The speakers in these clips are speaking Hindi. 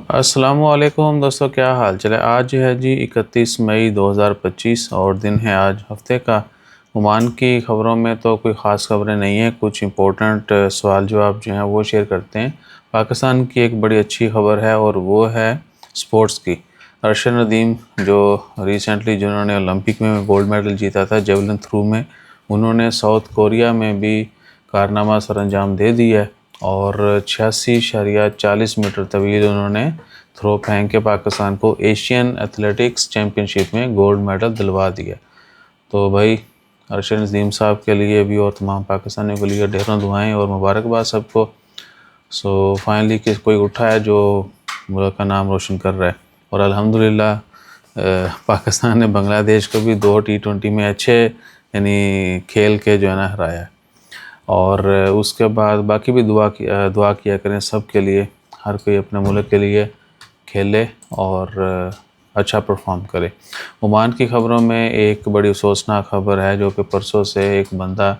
अस्सलामुअलैकुम दोस्तों, क्या हाल चल है। आज है जी 31 मई 2025 और दिन है आज हफ्ते का। ओमान की ख़बरों में तो कोई ख़ास खबरें नहीं हैं, कुछ इंपॉर्टेंट सवाल जवाब जो हैं वो शेयर करते हैं। पाकिस्तान की एक बड़ी अच्छी खबर है और वो है स्पोर्ट्स की। अरशद नदीम जो रिसेंटली जिन्होंने ओलंपिक में गोल्ड मेडल जीता था जेवलिन थ्रू में, उन्होंने साउथ कोरिया में भी कारनामा सर अंजाम दे दिया है और 86.40 मीटर तवील उन्होंने थ्रो फेंक के पाकिस्तान को एशियन एथलेटिक्स चैम्पियनशिप में गोल्ड मेडल दिलवा दिया। तो भाई अरशद नदीम साहब के लिए भी और तमाम पाकिस्तानियों के लिए ढेरों दुआएं और मुबारकबाद सबको। सो फाइनली कि कोई उठा है जो मुल्क का नाम रोशन कर रहा है। और अल्हम्दुलिल्लाह पाकिस्तान ने बांग्लादेश को भी 2 T20 में अच्छे यानी खेल के जो है ना हराया। और उसके बाद बाकी भी दुआ किया करें सब के लिए, हर कोई अपने मुल्क के लिए खेले और अच्छा परफॉर्म करे। ओमान की ख़बरों में एक बड़ी अफसोसनाक खबर है जो कि परसों से एक बंदा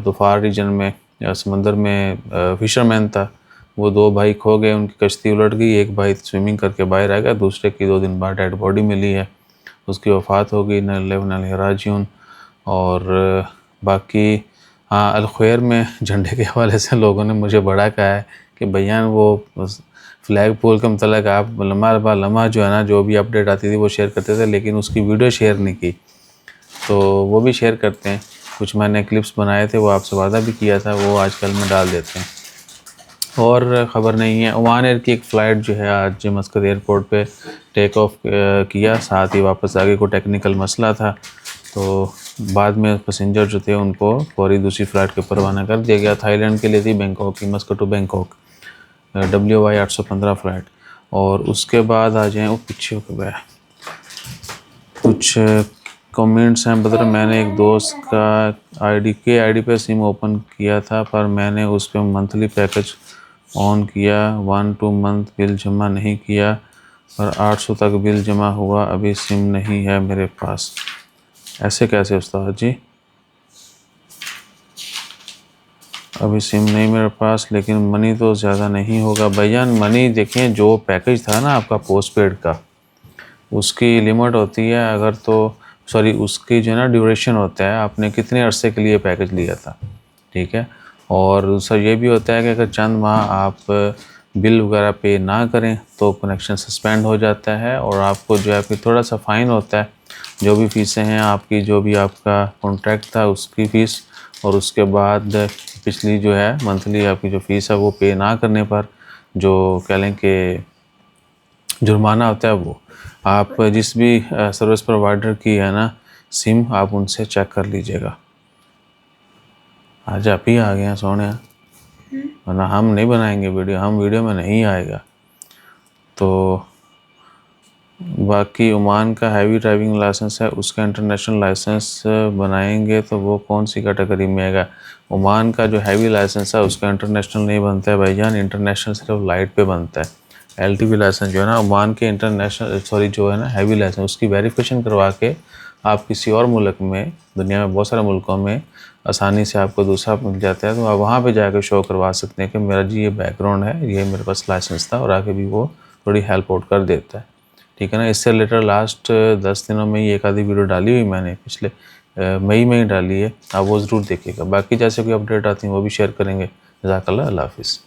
दुफार रीजन में समंदर में फिशरमैन था, वो 2 भाई खो गए, उनकी कश्ती उलट गई। एक भाई स्विमिंग करके बाहर आ गया, दूसरे की 2 दिन बाद डेड बॉडी मिली है, उसकी वफ़ात हो गई। न राजिउन। और बाकी हाँ, अलखैर में झंडे के हवाले से लोगों ने मुझे बड़ा कहा है कि भैया वो फ्लैग पोल के मतलब आप लम्हा जो है ना, जो भी अपडेट आती थी वो शेयर करते थे, लेकिन उसकी वीडियो शेयर नहीं की। तो वो भी शेयर करते हैं। कुछ मैंने क्लिप्स बनाए थे, वो आपसे वादा भी किया था, वो आजकल में डाल देते हैं। और ख़बर नहीं है, ओमान एयर की एक फ़्लाइट जो है आज मस्कत एयरपोर्ट पे टेक ऑफ किया, साथ ही वापस आगे को टेक्निकल मसला था, तो बाद में पैसेंजर जो थे उनको फौरी दूसरी फ़्लाइट के ऊपर रवाना कर दिया गया। थाईलैंड के लिए थी, बैंकॉक की, Muscat to Bangkok, WY 815 flight. और उसके बाद आ जाएँ वो पीछे हो गया, कुछ कमेंट्स हैं। बदर मैंने एक दोस्त का आईडी पे सिम ओपन किया था, पर मैंने उस पर मंथली पैकेज ऑन किया, 1-2 मंथ बिल जमा नहीं किया, पर 800 तक बिल जमा हुआ, अभी सिम नहीं है मेरे पास। ऐसे कैसे उस्ताद जी, अभी सिम नहीं मेरे पास, लेकिन मनी तो ज़्यादा नहीं होगा भैयान। मनी देखें, जो पैकेज था ना आपका पोस्ट पेड का, उसकी लिमिट होती है, अगर तो सॉरी उसकी जो है ना ड्यूरेशन होता है, आपने कितने अरसे के लिए पैकेज लिया था, ठीक है। और दूसरा ये भी होता है कि अगर चंद माह आप बिल वगैरह पे ना करें तो कनेक्शन सस्पेंड हो जाता है और आपको जो है फिर थोड़ा सा फ़ाइन होता है। जो भी फ़ीसें हैं आपकी, जो भी आपका कॉन्ट्रैक्ट था उसकी फ़ीस, और उसके बाद पिछली जो है मंथली आपकी जो फ़ीस है वो पे ना करने पर जो कह लें कि जुर्माना होता है, वो आप जिस भी सर्विस प्रोवाइडर की है ना सिम, आप उनसे चेक कर लीजिएगा। आज आप ही आ गए हैं सोने, वरना हम नहीं बनाएंगे वीडियो, हम वीडियो में नहीं आएगा। तो बाकी ओमान का हैवी ड्राइविंग लाइसेंस है, उसका इंटरनेशनल लाइसेंस बनाएंगे तो वो कौन सी कैटेगरी में आएगा। ओमान का जो हैवी लाइसेंस है उसका इंटरनेशनल नहीं बनता है भाईजान, इंटरनेशनल सिर्फ लाइट पे बनता है। LTV लाइसेंस जो है ना ओमान के इंटरनेशनल जो है ना हैवी लाइसेंस, उसकी वेरिफिकेशन करवा के आप किसी और मुल्क में, दुनिया में बहुत सारे मुल्कों में आसानी से आपको दूसरा मिल जाता है, तो आप वहाँ पे जाकर शो करवा सकते हैं कि मेरा जी ये बैकग्राउंड है, ये मेरे पास लाइसेंस था, और आगे भी वो थोड़ी हेल्प आउट कर देता है, ठीक है ना। इससे रिलेटेड लास्ट 10 दिनों में ही एक आधी वीडियो डाली हुई मैंने, पिछले मई में ही डाली है, आप वो ज़रूर देखिएगा। बाकी जैसे कोई अपडेट आती है वो भी शेयर करेंगे। जज़ाकल्लाह, अल्लाह हाफ़िज़।